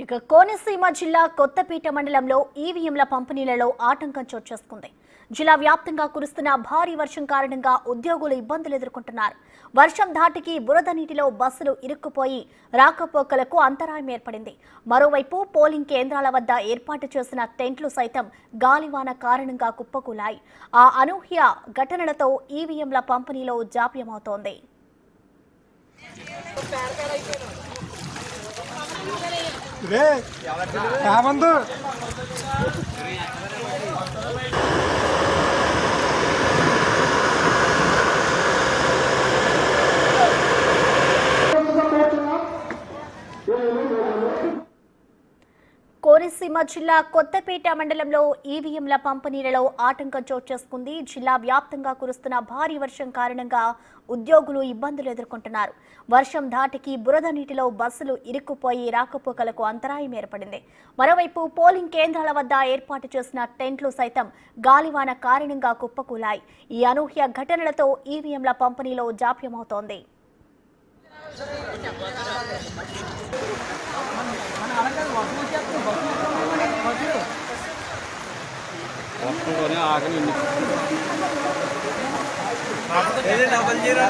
ఇక కోనసీమ జిల్లా కొత్తపేట మండలంలో ఈవీఎంల పంపిణీలలో ఆటంకం చోటు చేసుకుంది. జిల్లా వ్యాప్తంగా కురుస్తున్న భారీ వర్షం కారణంగా ఉద్యోగులు ఇబ్బందులు ఎదుర్కొంటున్నారు. వర్షం ధాటికి బురద నీటిలో బస్సులు ఇరుక్కుపోయి రాకపోకలకు అంతరాయం ఏర్పడింది. మరోవైపు పోలింగ్ కేంద్రాల వద్ద ఏర్పాటు చేసిన టెంట్లు సైతం గాలివాన కారణంగా కుప్పకూలాయి. ఆ అనూహ్య ఘటనలతో ఈవీఎంల పంపిణీలో జాప్యమవుతోంది. కోనసీమ జిల్లా కొత్తపేట మండలంలో ఈవీఎంల పంపిణీలలో ఆటంకం చోటు చేసుకుంది. జిల్లా వ్యాప్తంగా కురుస్తున్న భారీ వర్షం కారణంగా ఉద్యోగులు ఇబ్బందులు ఎదుర్కొంటున్నారు. వర్షం ధాటికి బురద నీటిలో బస్సులు ఇరుక్కుపోయి రాకపోకలకు అంతరాయం ఏర్పడింది. మరోవైపు పోలింగ్ కేంద్రాల వద్ద ఏర్పాటు చేసిన టెంట్లు సైతం గాలివాన కారణంగా కుప్పకూలాయి. ఈ అనూహ్య ఘటనలతో ఈవీఎంల పంపిణీలో జాప్యమవుతోంది. Double zero